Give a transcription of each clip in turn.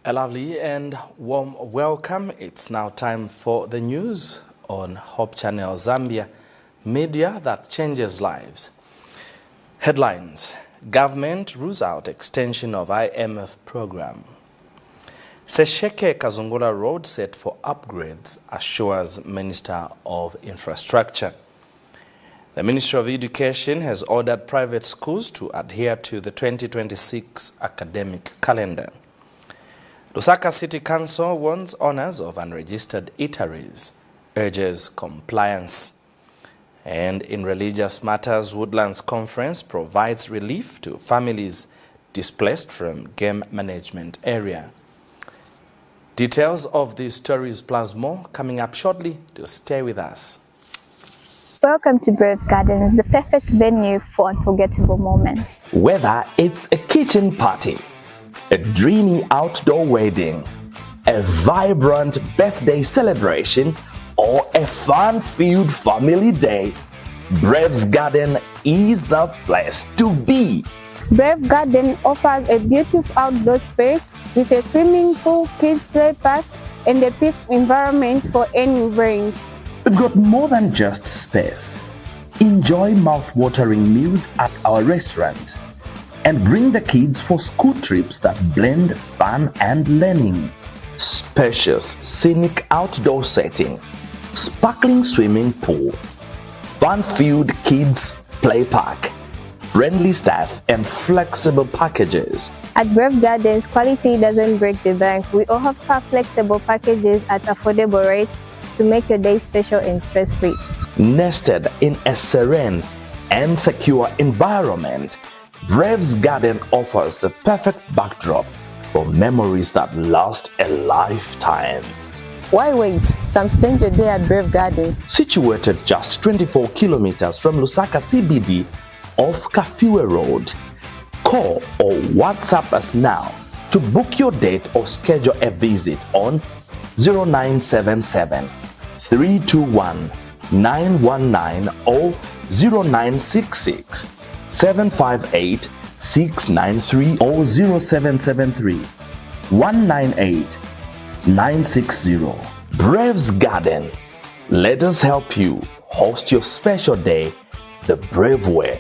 A lovely and warm welcome. It's now time for the news on Hope Channel Zambia, media that changes lives. Headlines: Government rules out extension of IMF program. Sesheke Kazungula Road set for upgrades, assures Minister of Infrastructure. The Ministry of Education has ordered private schools to adhere to the 2026 academic calendar. Lusaka City Council warns owners of unregistered eateries, urges compliance. And in religious matters, Woodlands Conference provides relief to families displaced from game management area. Details of these stories plus more coming up shortly, to stay with us. Welcome to Brave Gardens, the perfect venue for unforgettable moments. Whether it's a kitchen party, a dreamy outdoor wedding, a vibrant birthday celebration, or a fun-filled family day, Brave's Garden is the place to be. Brave Garden offers a beautiful outdoor space with a swimming pool, kids play park, and a peaceful environment for any events. We've got more than just space. Enjoy mouth-watering meals at our restaurant and bring the kids for school trips that blend fun and learning. Spacious, scenic outdoor setting, sparkling swimming pool, fun-filled kids play park, friendly staff, and flexible packages. At Brave Gardens, quality doesn't break the bank. We offer flexible packages at affordable rates to make your day special and stress-free. Nested in a serene and secure environment, Brave's Garden offers the perfect backdrop for memories that last a lifetime. Why wait? Come spend your day at Brave Gardens. Situated just 24 kilometers from Lusaka CBD off Kafue Road. Call or WhatsApp us now to book your date or schedule a visit on 0977 321 919 or 0966 758 693 or 0773 198 960. Brave's Garden. Let us help you host your special day the brave way.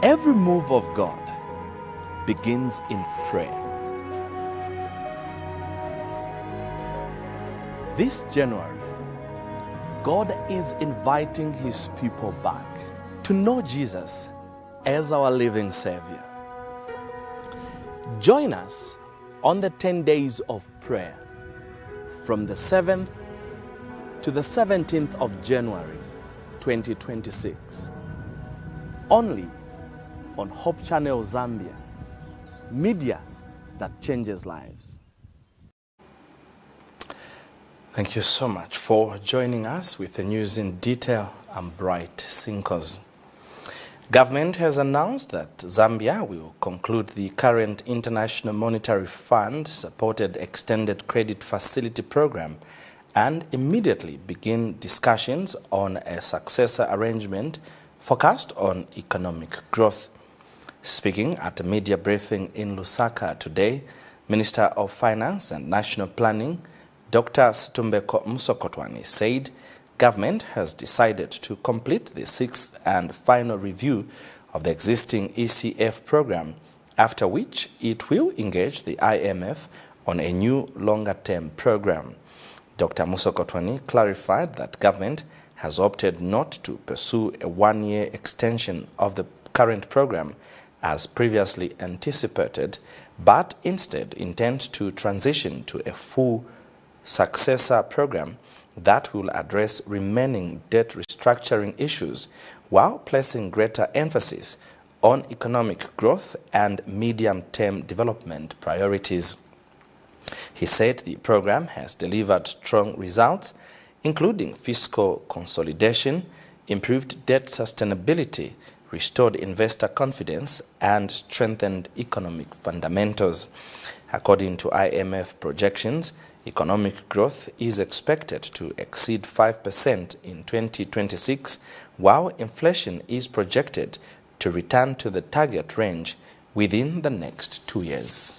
Every move of God begins in prayer. This January, God is inviting His people back to know Jesus as our living Savior. Join us on the 10 days of prayer from the 7th to the 17th of January 2026. Only on Hope Channel Zambia, media that changes lives. Thank you so much for joining us with the news in detail. I'm Bright Sinkos. Government has announced that Zambia will conclude the current International Monetary Fund supported extended credit facility program and immediately begin discussions on a successor arrangement focused on economic growth. Speaking at a media briefing in Lusaka today, Minister of Finance and National Planning, Dr. Situmbeko Musokotwani, said government has decided to complete the sixth and final review of the existing ECF program, after which it will engage the IMF on a new longer-term program. Dr. Musokotwani clarified that government has opted not to pursue a one-year extension of the current program as previously anticipated, but instead intends to transition to a full successor program that will address remaining debt restructuring issues while placing greater emphasis on economic growth and medium-term development priorities. He said the program has delivered strong results, including fiscal consolidation, improved debt sustainability, restored investor confidence, and strengthened economic fundamentals. According to IMF projections, economic growth is expected to exceed 5% in 2026, while inflation is projected to return to the target range within the next 2 years.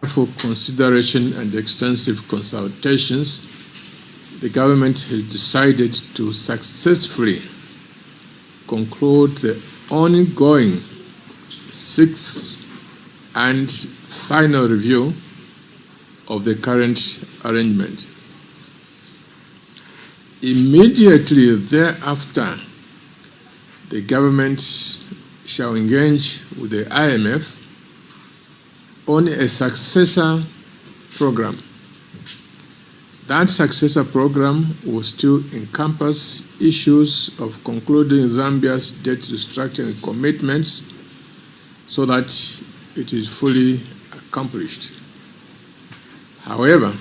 For consideration and extensive consultations, the government has decided to successfully conclude the ongoing 6th and final review of the current arrangement. Immediately thereafter, the government shall engage with the IMF on a successor program. That successor program will still encompass issues of concluding Zambia's debt restructuring commitments so that it is fully accomplished. However,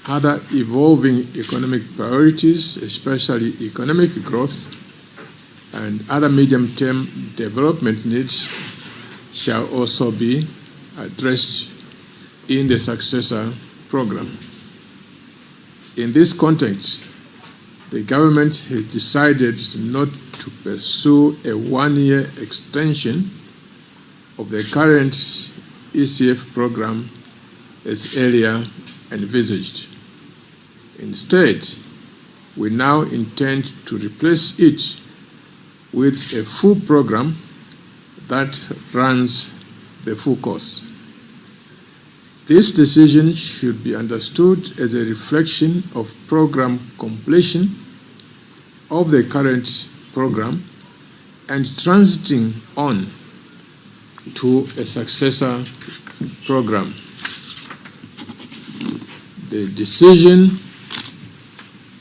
other evolving economic priorities, especially economic growth and other medium-term development needs, shall also be addressed in the successor program. In this context, the government has decided not to pursue a one-year extension of the current ECF program as earlier envisaged. Instead, we now intend to replace it with a full program that runs the full course. This decision should be understood as a reflection of program completion of the current program and transiting on to a successor program. The decision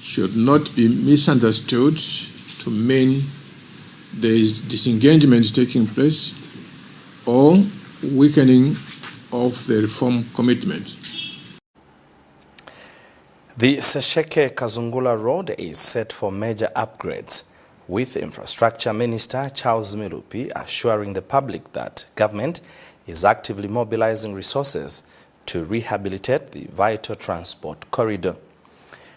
should not be misunderstood to mean there is disengagement taking place or weakening of the reform commitment. The Sesheke-Kazungula Road is set for major upgrades, with Infrastructure Minister Charles Milupi assuring the public that government is actively mobilizing resources to rehabilitate the vital transport corridor.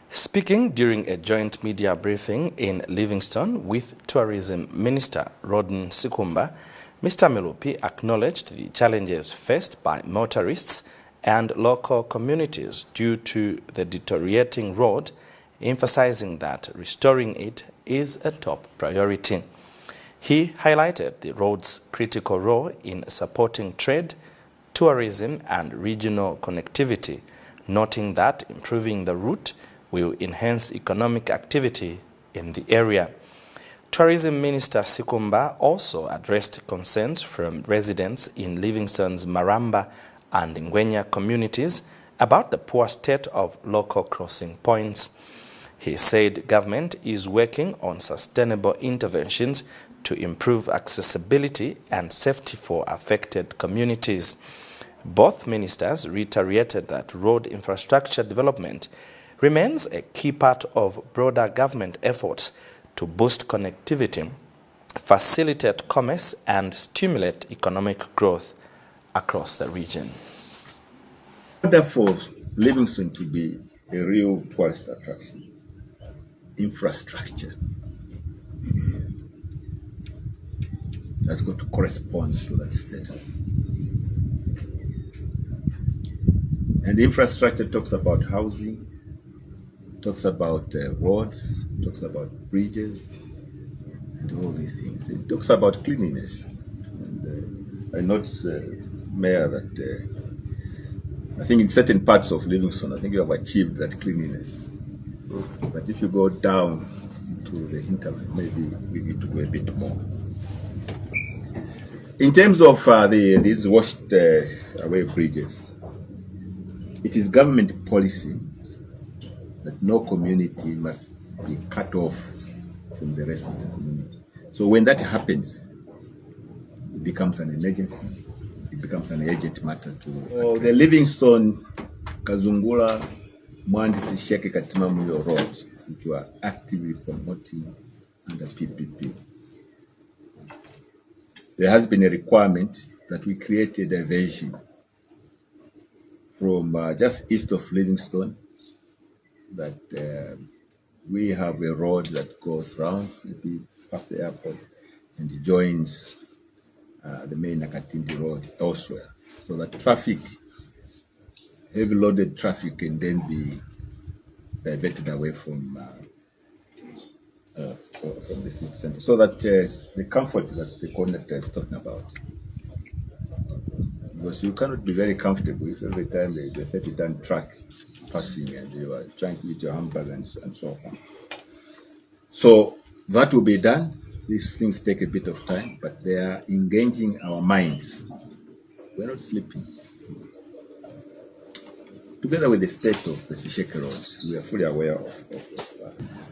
Speaking during a joint media briefing in Livingstone with Tourism Minister Rodin Sikumba, Mr. Milupi acknowledged the challenges faced by motorists and local communities due to the deteriorating road, emphasizing that restoring it is a top priority. He highlighted the road's critical role in supporting trade, tourism, and regional connectivity, noting that improving the route will enhance economic activity in the area. Tourism Minister Sikumba also addressed concerns from residents in Livingstone's Maramba and Ngwenya communities about the poor state of local crossing points. He said government is working on sustainable interventions to improve accessibility and safety for affected communities. Both ministers reiterated that road infrastructure development remains a key part of broader government efforts to boost connectivity, facilitate commerce, and stimulate economic growth across the region. Therefore, Livingstone to be a real tourist attraction, infrastructure that's got to correspond to that status. And infrastructure talks about housing, talks about roads, talks about bridges, and all these things. It talks about cleanliness. And I note, Mayor, that I think in certain parts of Livingstone, I think you have achieved that cleanliness. But if you go down to the hinterland, maybe we need to do a bit more. In terms of these washed away bridges, it is government policy that no community must be cut off from the rest of the community. So when that happens, it becomes an emergency, it becomes an urgent matter to the Livingstone, Kazungula, Mwandisi, Sheke, Katimamuyo roads, which were actively promoting under PPP. There has been a requirement that we create a diversion from just east of Livingstone, that we have a road that goes round, maybe past the airport, and joins the main Nakatindi road elsewhere, so that traffic, heavy loaded traffic, can then be diverted away from the city center, so that the comfort that the connector is talking about. Because you cannot be very comfortable if every time there's a 30-ton truck passing and you are trying to eat your hamburger and so on. So that will be done. These things take a bit of time, but they are engaging our minds. We're not sleeping. Together with the state of the Sisheke Road, we are fully aware of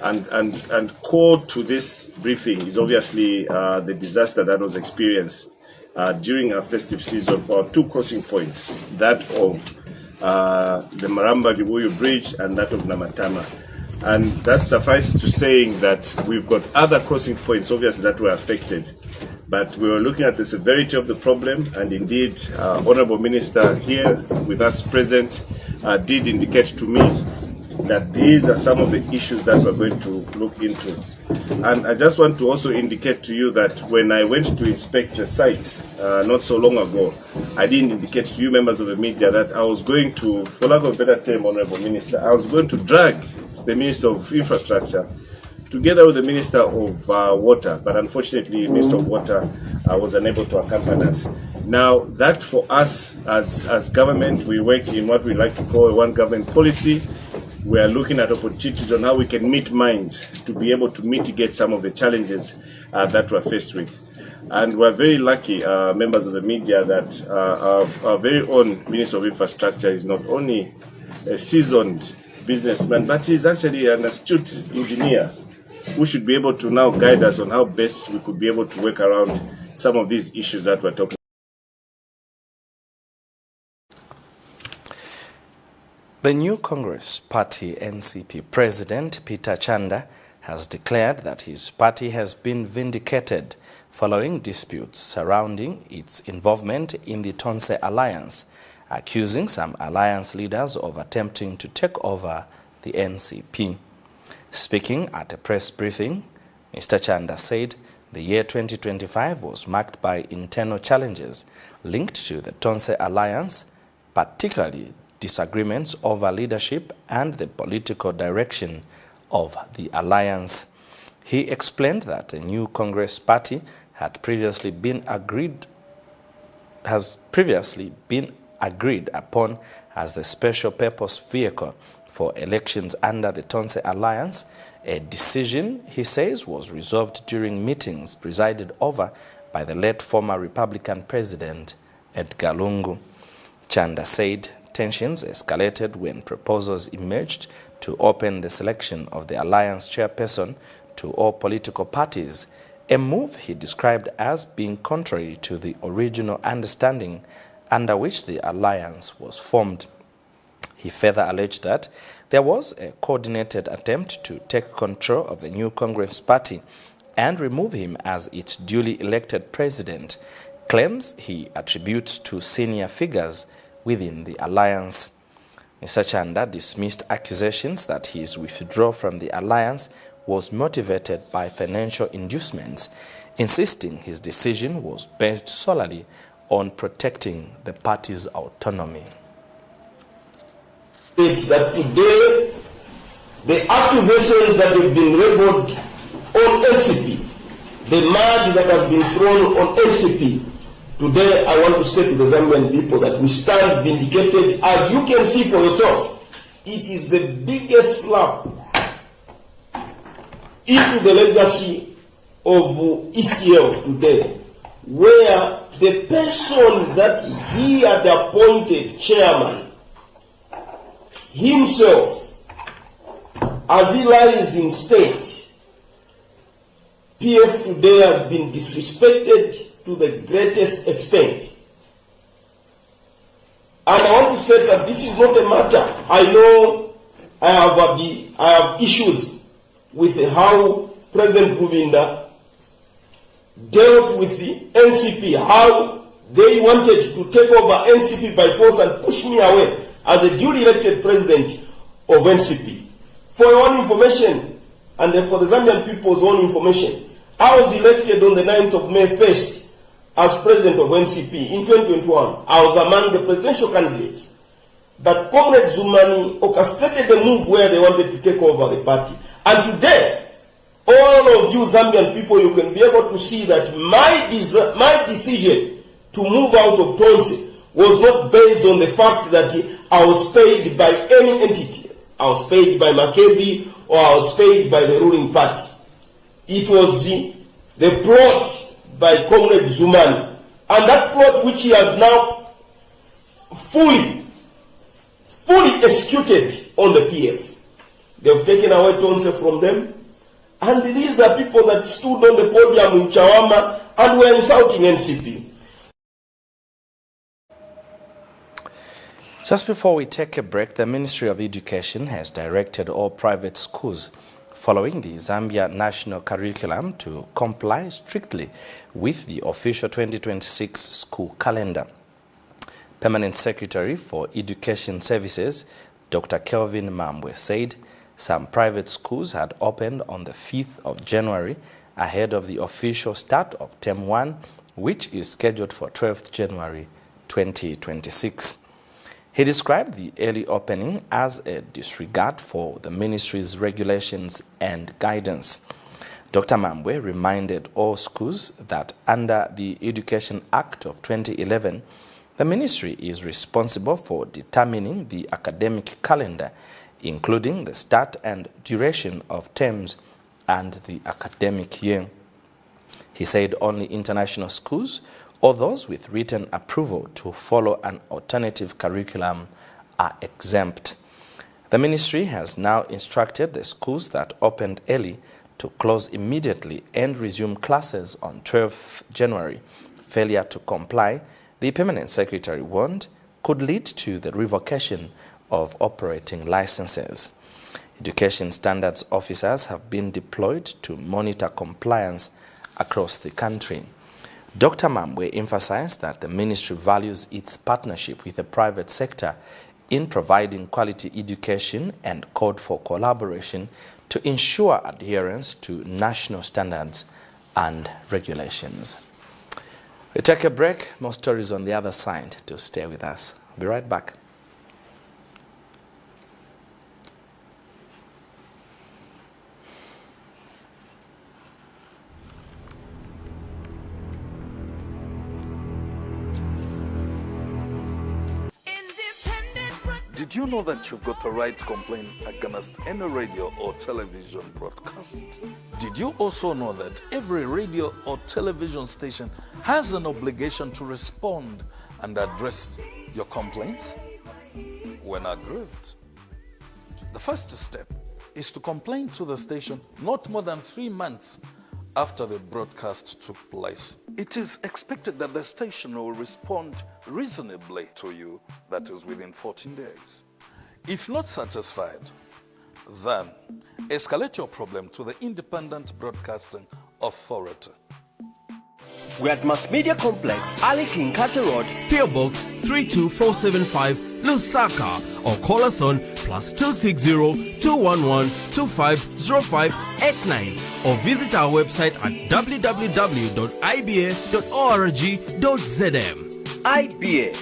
that. And core to this briefing is obviously the disaster that was experienced during our festive season for our two crossing points, that of the Maramba-Gibuyu Bridge and that of Namatama. And that suffices to saying that we've got other crossing points, obviously, that were affected. But we were looking at the severity of the problem, and indeed, Honorable Minister here with us present did indicate to me that these are some of the issues that we're going to look into. And I just want to also indicate to you that when I went to inspect the sites not so long ago, I didn't indicate to you members of the media that I was going to, for lack of a better term, Honorable Minister, I was going to drag the Minister of Infrastructure together with the Minister of Water, but unfortunately the Minister of Water was unable to accompany us. Now, that for us as government, we work in what we like to call a one government policy. We are looking at opportunities on how we can meet minds to be able to mitigate some of the challenges that we're faced with. And we're very lucky, members of the media, that our very own Minister of Infrastructure is not only a seasoned businessman, but he's actually an astute engineer who should be able to now guide us on how best we could be able to work around some of these issues that we're talking about. The new Congress Party NCP President Peter Chanda has declared that his party has been vindicated following disputes surrounding its involvement in the Tonse Alliance, accusing some alliance leaders of attempting to take over the NCP. Speaking at a press briefing, Mr. Chanda said the year 2025 was marked by internal challenges linked to the Tonse Alliance, particularly disagreements over leadership and the political direction of the alliance. He explained that the new Congress Party had previously been agreed upon as the special purpose vehicle for elections under the Tonse Alliance, a decision, he says, was resolved during meetings presided over by the late former Republican President Edgar Lungu. Chanda said tensions escalated when proposals emerged to open the selection of the alliance chairperson to all political parties, a move he described as being contrary to the original understanding under which the alliance was formed. He further alleged that there was a coordinated attempt to take control of the new Congress Party and remove him as its duly elected president, claims he attributes to senior figures within the alliance. Mr. Chanda dismissed accusations that his withdrawal from the alliance was motivated by financial inducements, insisting his decision was based solely on protecting the party's autonomy. That today, the accusations that have been labeled on NCP, the mud that has been thrown on NCP, today I want to say to the Zambian people that we stand vindicated. As you can see for yourself, it is the biggest slap into the legacy of ECL today, where the person that he had appointed chairman himself, as he lies in state, PF today has been disrespected to the greatest extent. And I want to state that this is not a matter. I know I have issues with how President Rubinda dealt with the NCP, how they wanted to take over NCP by force and push me away as a duly elected president of NCP. For your own information, and for the Zambian people's own information, I was elected on the 9th of May 1st as president of NCP in 2021. I was among the presidential candidates. But Comrade Zumani orchestrated the move where they wanted to take over the party. And today, all of you Zambian people, you can be able to see that my decision to move out of Tonse was not based on the fact that I was paid by any entity. I was paid by Makebi or I was paid by the ruling party. It was the plot by Comrade Zumani. And that plot which he has now fully executed on the PF. They've taken away Tonse from them. And these are people that stood on the podium in Chawama and were insulting NCP. Just before we take a break, the Ministry of Education has directed all private schools following the Zambia national curriculum to comply strictly with the official 2026 school calendar. Permanent Secretary for Education Services, Dr. Kelvin Mambwe, said some private schools had opened on the 5th of January ahead of the official start of Term 1, which is scheduled for 12th January 2026. He described the early opening as a disregard for the ministry's regulations and guidance. Dr. Mambwe reminded all schools that under the Education Act of 2011, the ministry is responsible for determining the academic calendar, including the start and duration of terms and the academic year. He said only international schools or those with written approval to follow an alternative curriculum are exempt. The ministry has now instructed the schools that opened early to close immediately and resume classes on 12th January. Failure to comply, the Permanent Secretary warned, could lead to the revocation of operating licenses. Education standards officers have been deployed to monitor compliance across the country. Dr. Mambwe emphasized that the ministry values its partnership with the private sector in providing quality education and called for collaboration to ensure adherence to national standards and regulations. We take a break. More stories on the other side. To stay with us. I'll be right back. Did you know that you've got the right to complain against any radio or television broadcast? Did you also know that every radio or television station has an obligation to respond and address your complaints when aggrieved? The first step is to complain to the station not more than 3 months after the broadcast took place. It is expected that the station will respond reasonably to you, that is within 14 days. If not satisfied, then escalate your problem to the Independent Broadcasting Authority. We're at Mass Media Complex, Ali King Carter Road, PO Box 32475, Lusaka, or call us on +260 211 250589 or visit our website at www.iba.org.zm. IBA,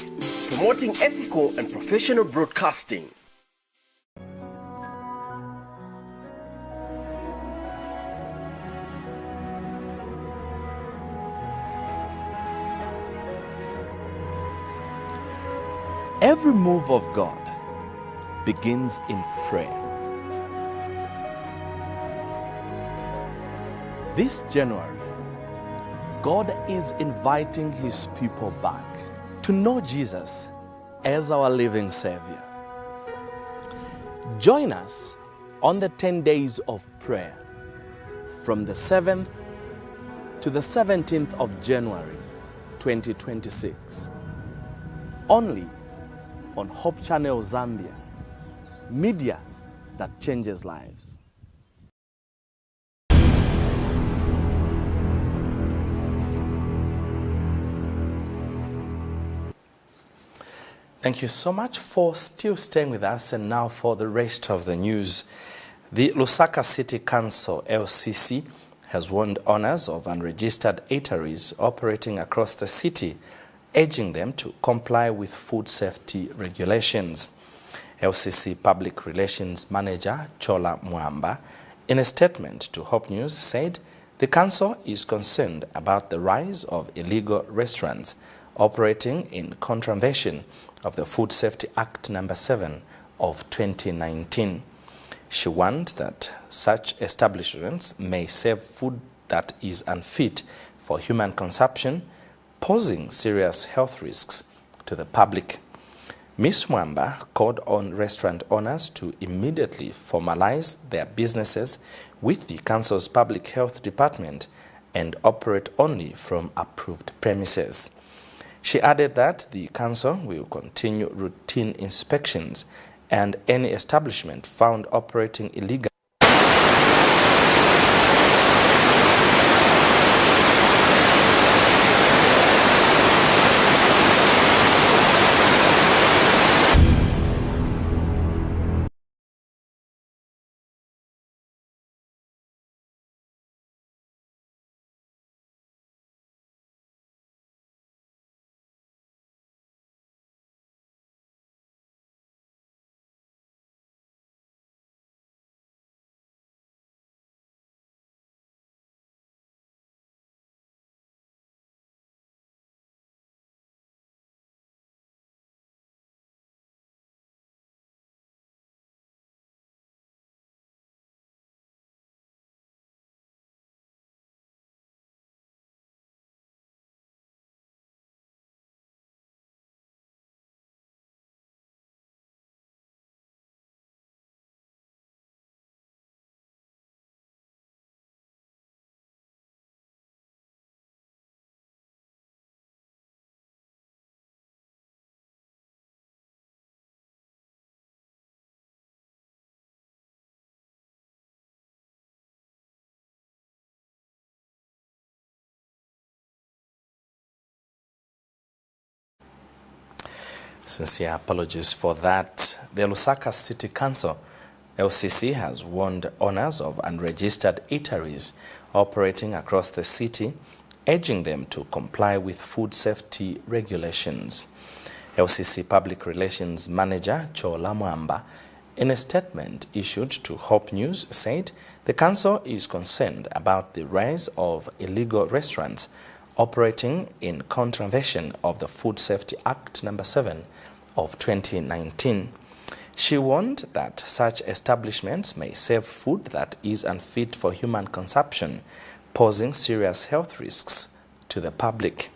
promoting ethical and professional broadcasting. Every move of God begins in prayer. This January, God is inviting His people back to know Jesus as our living Savior. Join us on the 10 days of prayer from the 7th to the 17th of January 2026. Only on Hope Channel Zambia, media that changes lives. Thank you so much for still staying with us. And now for the rest of the news. The Lusaka City Council, LCC, has warned owners of unregistered eateries operating across the city, urging them to comply with food safety regulations. LCC Public Relations Manager Chola Mwamba, in a statement to Hope News, said the council is concerned about the rise of illegal restaurants operating in contravention of the Food Safety Act No. 7 of 2019. She warned that such establishments may serve food that is unfit for human consumption, posing serious health risks to the public. Ms. Mwamba called on restaurant owners to immediately formalize their businesses with the council's public health department and operate only from approved premises. She added that the council will continue routine inspections and any establishment found operating illegally Sincere apologies for that. The Lusaka City Council, LCC, has warned owners of unregistered eateries operating across the city, urging them to comply with food safety regulations. LCC Public Relations Manager Chola Mwamba, in a statement issued to Hope News, said the council is concerned about the rise of illegal restaurants operating in contravention of the Food Safety Act No. 7 of 2019. She warned that such establishments may serve food that is unfit for human consumption, posing serious health risks to the public.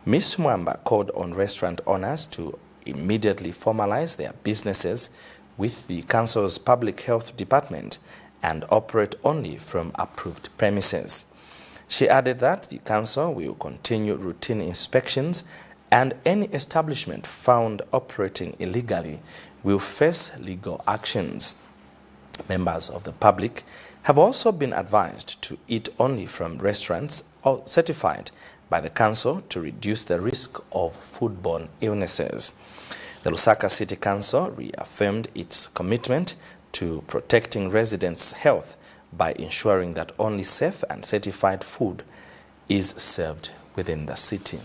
Ms. Mwamba called on restaurant owners to immediately formalize their businesses with the council's public health department and operate only from approved premises. She added that the council will continue routine inspections and any establishment found operating illegally will face legal actions. Members of the public have also been advised to eat only from restaurants certified by the council to reduce the risk of foodborne illnesses. The Lusaka City Council reaffirmed its commitment to protecting residents' health by ensuring that only safe and certified food is served within the city.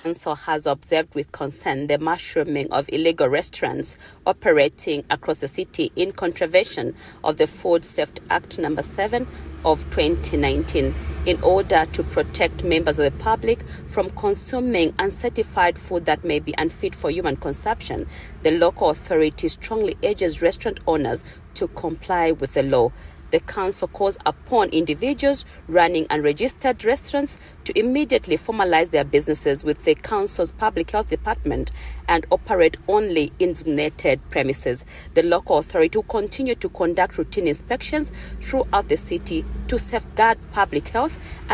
Council has observed with concern the mushrooming of illegal restaurants operating across the city in contravention of the Food Safety Act No. 7 of 2019. In order to protect members of the public from consuming uncertified food that may be unfit for human consumption, the local authority strongly urges restaurant owners to comply with the law. The council calls upon individuals running unregistered restaurants to immediately formalize their businesses with the council's public health department and operate only in designated premises. The local authority will continue to conduct routine inspections throughout the city to safeguard public health.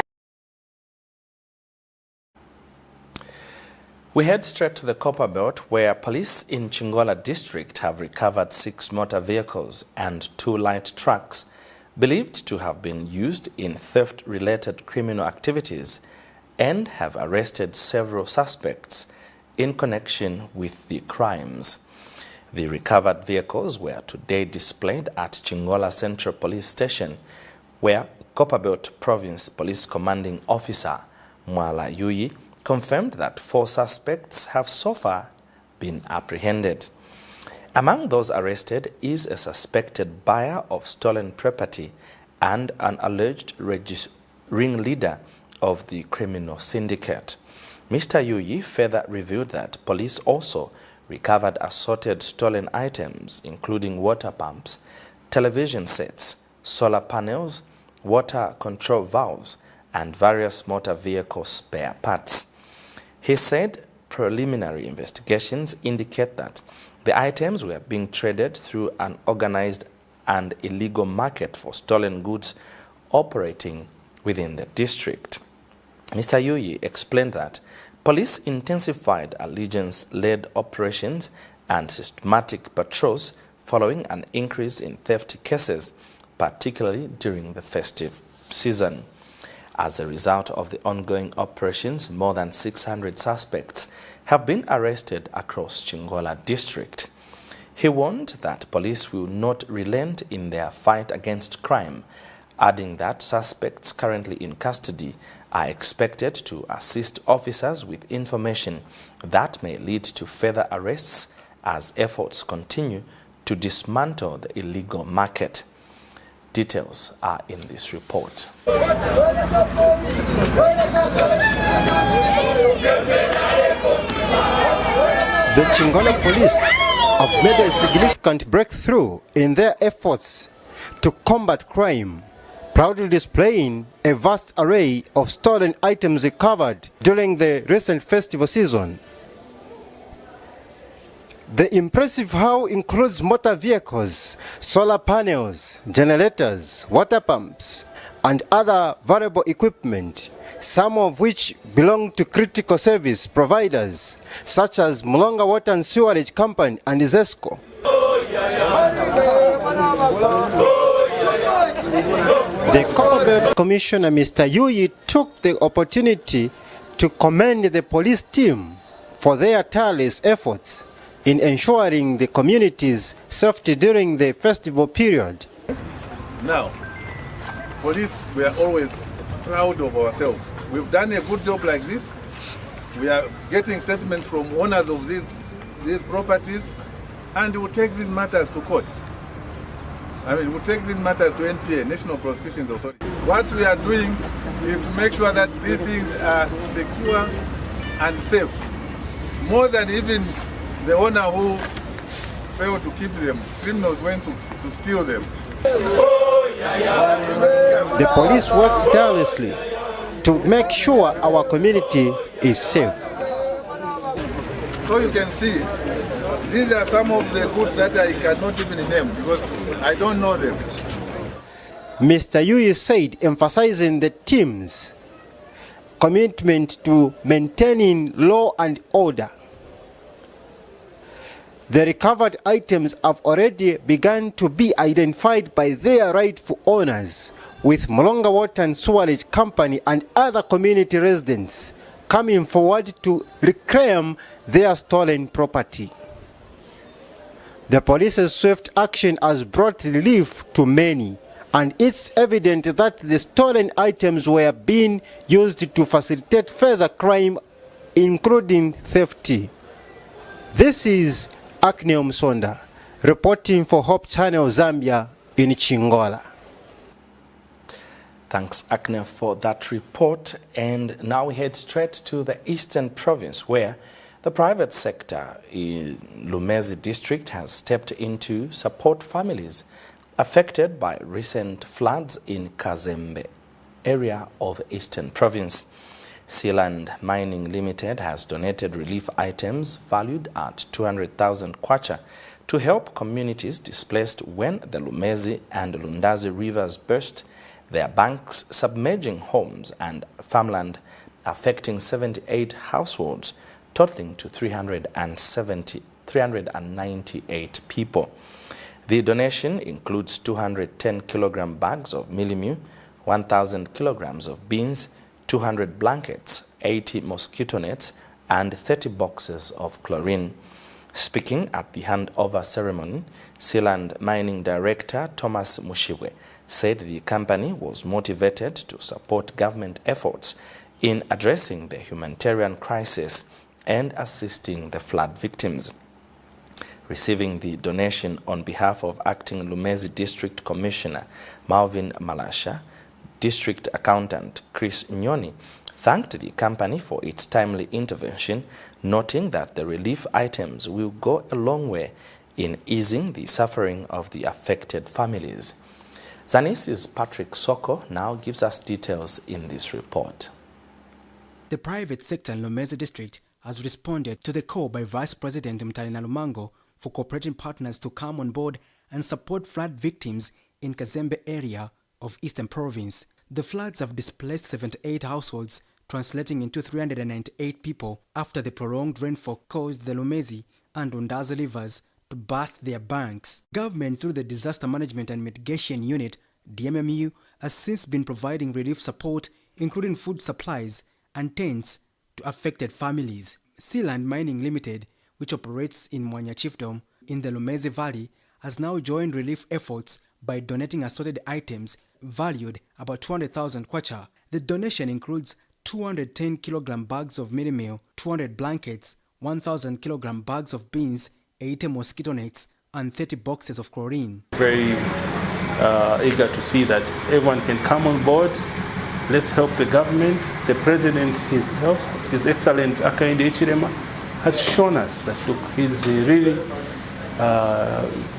We head straight to the Copper Belt, where police in Chingola district have recovered 6 motor vehicles and 2 light trucks believed to have been used in theft-related criminal activities and have arrested several suspects in connection with the crimes. The recovered vehicles were today displayed at Chingola Central Police Station, where Copperbelt Province Police Commanding Officer Mwala Yuyi confirmed that 4 suspects have so far been apprehended. Among those arrested is a suspected buyer of stolen property and an alleged ringleader of the criminal syndicate. Mr. Yuyi further revealed that police also recovered assorted stolen items, including water pumps, television sets, solar panels, water control valves, and various motor vehicle spare parts. He said preliminary investigations indicate that the items were being traded through an organized and illegal market for stolen goods operating within the district. Mr. Yuyi explained that police intensified allegiance-led operations and systematic patrols following an increase in theft cases, particularly during the festive season. As a result of the ongoing operations, more than 600 suspects have been arrested across Chingola district. He warned that police will not relent in their fight against crime, adding that suspects currently in custody are expected to assist officers with information that may lead to further arrests as efforts continue to dismantle the illegal market. Details are in this report. The Chingola police have made a significant breakthrough in their efforts to combat crime, proudly displaying a vast array of stolen items recovered during the recent festival season. The impressive haul includes motor vehicles, solar panels, generators, water pumps, and other valuable equipment, some of which belong to critical service providers such as Mulonga Water and Sewerage Company and ZESCO. The Copperbelt Commissioner, Mr. Yuyi, took the opportunity to commend the police team for their tireless efforts in ensuring the community's safety during the festival period. Now, police, we are always proud of ourselves. We've done a good job like this. We are getting statements from owners of these properties, and we'll take these matters to court. We'll take these matters to NPA, National Prosecution Authority. What we are doing is to make sure that these things are secure and safe. More than even the owner who failed to keep them, criminals went to steal them. The police worked tirelessly to make sure our community is safe. So you can see, these are some of the goods that I cannot even name because I don't know them. Mr. Yuyi said, emphasizing the team's commitment to maintaining law and order. The recovered items have already begun to be identified by their rightful owners, with Mulonga Water and Sewerage Company and other community residents coming forward to reclaim their stolen property. The police's swift action has brought relief to many, and it's evident that the stolen items were being used to facilitate further crime, including theft. This is Akne Msonda, reporting for Hope Channel Zambia in Chingola. Thanks, Akne, for that report. And now we head straight to the Eastern Province, where the private sector in Lumezi district has stepped in to support families affected by recent floods in Kazembe area of Eastern Province. Sealand Mining Limited has donated relief items valued at 200,000 kwacha to help communities displaced when the Lumezi and Lundazi rivers burst their banks, submerging homes and farmland, affecting 78 households, totaling to 398 people. The donation includes 210 kilogram bags of milimew, 1,000 kilograms of beans, 200 blankets, 80 mosquito nets, and 30 boxes of chlorine. Speaking at the handover ceremony, Sealand Mining Director Thomas Mushiwe said the company was motivated to support government efforts in addressing the humanitarian crisis and assisting the flood victims. Receiving the donation on behalf of Acting Lumezi District Commissioner Marvin Malasha, District Accountant Chris Nyoni thanked the company for its timely intervention, noting that the relief items will go a long way in easing the suffering of the affected families. Zanis's Patrick Soko now gives us details in this report. The private sector in Lumezi District has responded to the call by Vice President Mtalina Lumango for cooperating partners to come on board and support flood victims in Kazembe area of Eastern Province. The floods have displaced 78 households, translating into 398 people after the prolonged rainfall caused the Lumezi and Undazi rivers to burst their banks. Government, through the Disaster Management and Mitigation Unit, DMMU, has since been providing relief support, including food supplies and tents to affected families. Sealand Mining Limited, which operates in Mwanya Chiefdom in the Lumezi Valley, has now joined relief efforts by donating assorted items valued about 200,000 kwacha. The donation includes 210 kilogram bags of mini meal, 200 blankets, 1,000 kilogram bags of beans, 80 mosquito nets, and 30 boxes of chlorine. Very eager to see that everyone can come on board. Let's help the government. The president, his excellent Akainde Ichirema, has shown us that, look, he's really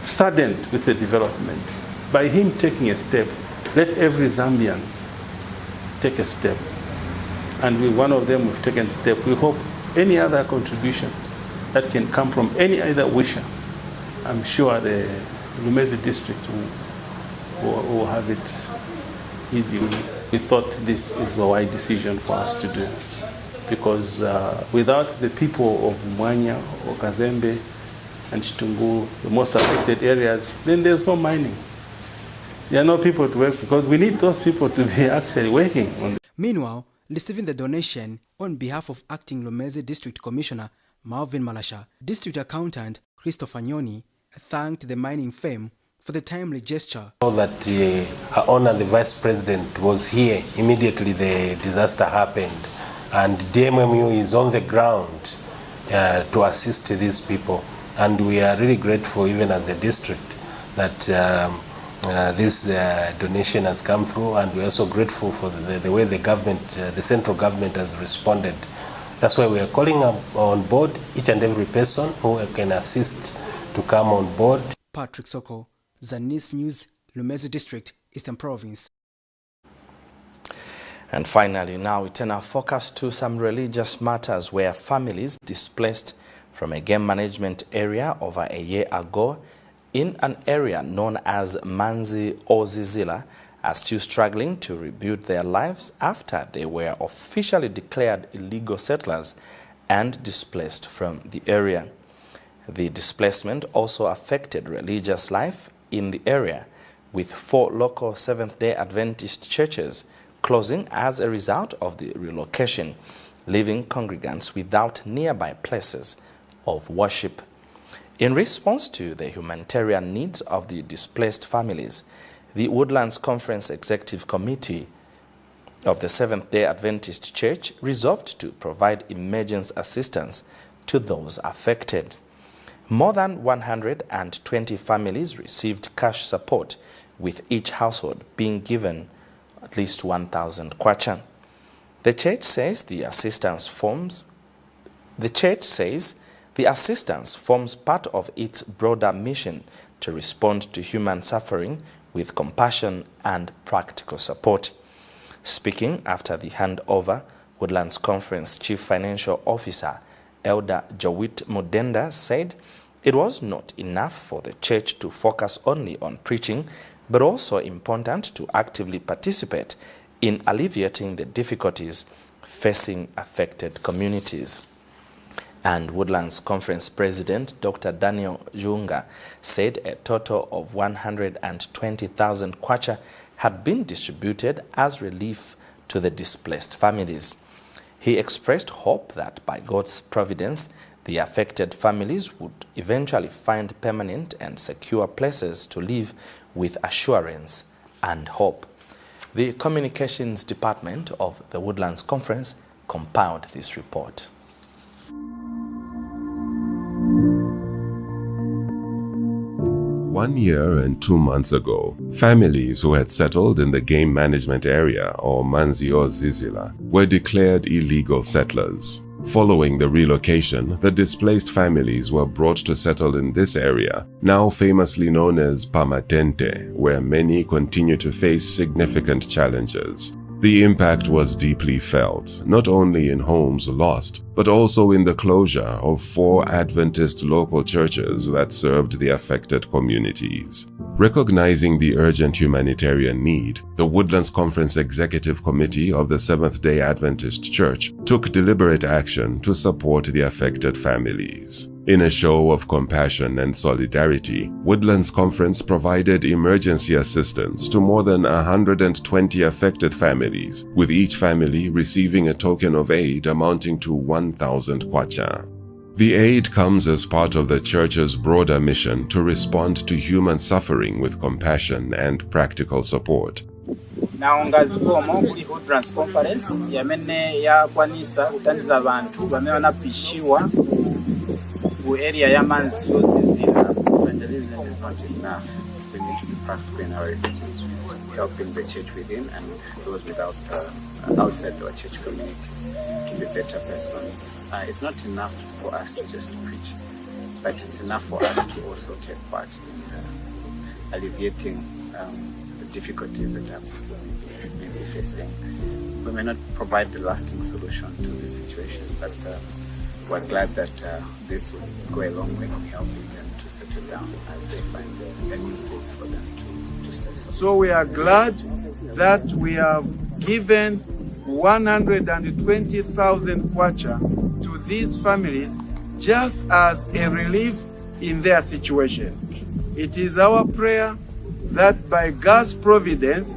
saddened with the development. By him taking a step, let every Zambian take a step. And one of them we've taken a step. We hope any other contribution that can come from any other wisher, I'm sure the Lumezi district will have it easy. We thought this is a wise decision for us to do, because without the people of Mwanya or Kazembe and Chitungu, the most affected areas, then there's no mining. There are no people to work, because we need those people to be actually working on it. Meanwhile, receiving the donation on behalf of Acting Lumezi District Commissioner Marvin Malasha, District Accountant Christopher Nyoni thanked the mining firm for the timely gesture. That Her Honor the Vice President was here immediately the disaster happened, and DMMU is on the ground to assist these people, and we are really grateful even as a district that this donation has come through, and we're also grateful for the way the government, the central government has responded. That's why we are calling on board each and every person who can assist to come on board. Patrick Soko, Zanis News, Lumezi District, Eastern Province. And finally, now we turn our focus to some religious matters where families displaced from a game management area over a year ago in an area known as Manzi Ozizila are still struggling to rebuild their lives after they were officially declared illegal settlers and displaced from the area. The displacement also affected religious life in the area, with 4 local Seventh-day Adventist churches closing as a result of the relocation, leaving congregants without nearby places of worship. In response to the humanitarian needs of the displaced families, the Woodlands Conference Executive Committee of the Seventh-day Adventist Church resolved to provide emergency assistance to those affected. More than 120 families received cash support, with each household being given at least 1,000 kwacha. The church says the assistance forms part of its broader mission to respond to human suffering with compassion and practical support. Speaking after the handover, Woodlands Conference Chief Financial Officer Elder Jawit Mudenda said it was not enough for the church to focus only on preaching, but also important to actively participate in alleviating the difficulties facing affected communities. And Woodlands Conference President Dr. Daniel Junga said a total of 120,000 kwacha had been distributed as relief to the displaced families. He expressed hope that by God's providence, the affected families would eventually find permanent and secure places to live with assurance and hope. The Communications Department of the Woodlands Conference compiled this report. One year and 2 months ago, families who had settled in the game management area, or Manzi or Zizila, were declared illegal settlers. Following the relocation, the displaced families were brought to settle in this area, now famously known as Pamatente, where many continue to face significant challenges. The impact was deeply felt, not only in homes lost, but also in the closure of 4 Adventist local churches that served the affected communities. Recognizing the urgent humanitarian need, the Woodlands Conference Executive Committee of the Seventh-day Adventist Church took deliberate action to support the affected families. In a show of compassion and solidarity, Woodlands Conference provided emergency assistance to more than 120 affected families, with each family receiving a token of aid amounting to 1,000 kwacha. The aid comes as part of the church's broader mission to respond to human suffering with compassion and practical support. naongazikomo kuli Woodlands Conference yamene yakwanisa kutandiza abantu bamene wanapishiwa ku area ya Manzi Zizila. Evangelism is not enough. We need to be practical in our efforts, helping the church within and those without outside our church community to be better persons. It's not enough for us to just preach, but it's enough for us to also take part in alleviating the difficulties that we may be facing. We may not provide the lasting solution to the situation, but we're glad that this will go a long way in helping them to settle down as they find a new place for them to settle. So we are glad that we have given 120,000 kwacha to these families just as a relief in their situation. It is our prayer that by God's providence,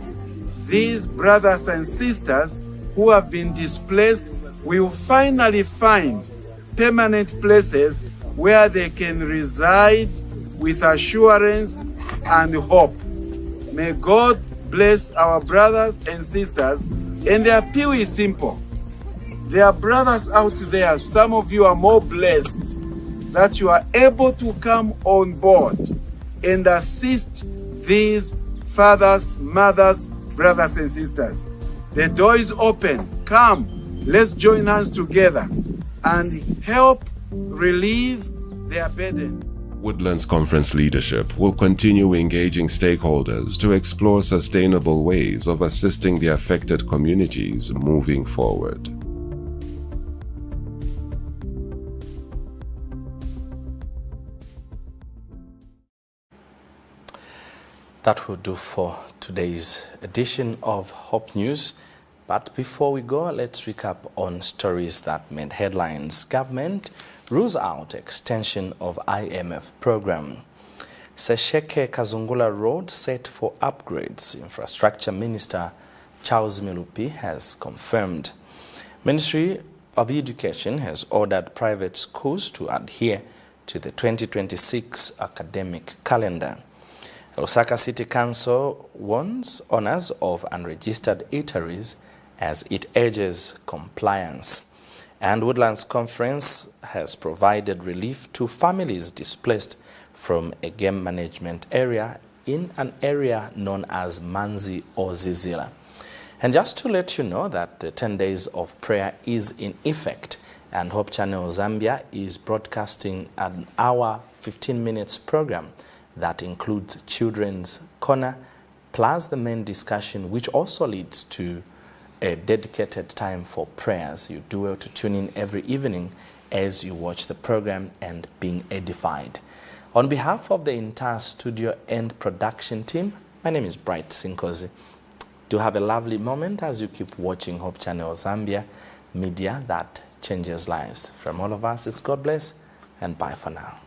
these brothers and sisters who have been displaced will finally find permanent places where they can reside with assurance and hope. May God bless our brothers and sisters, and the appeal is simple. There are brothers out there, some of you are more blessed that you are able to come on board and assist these fathers, mothers, brothers and sisters. The door is open. Come, let's join hands together and help relieve their burden. Woodlands Conference leadership will continue engaging stakeholders to explore sustainable ways of assisting the affected communities moving forward. That will do for today's edition of Hope News. But before we go, let's recap on stories that made headlines. Government rules out extension of IMF program. Sesheke Kazungula Road set for upgrades. Infrastructure Minister Charles Milupi has confirmed. Ministry of Education has ordered private schools to adhere to the 2026 academic calendar. Lusaka City Council warns owners of unregistered eateries as it urges compliance. And Woodlands Conference has provided relief to families displaced from a game management area in an area known as Manzi or Zizila. And just to let you know that the 10 days of prayer is in effect, and Hope Channel Zambia is broadcasting an hour 15 minutes program that includes Children's Corner plus the main discussion, which also leads to a dedicated time for prayers. You do well to tune in every evening as you watch the program and being edified. On behalf of the entire studio and production team, my name is Bright Sinkozi. Do have a lovely moment as you keep watching Hope Channel Zambia, media that changes lives. From all of us, it's God bless and bye for now.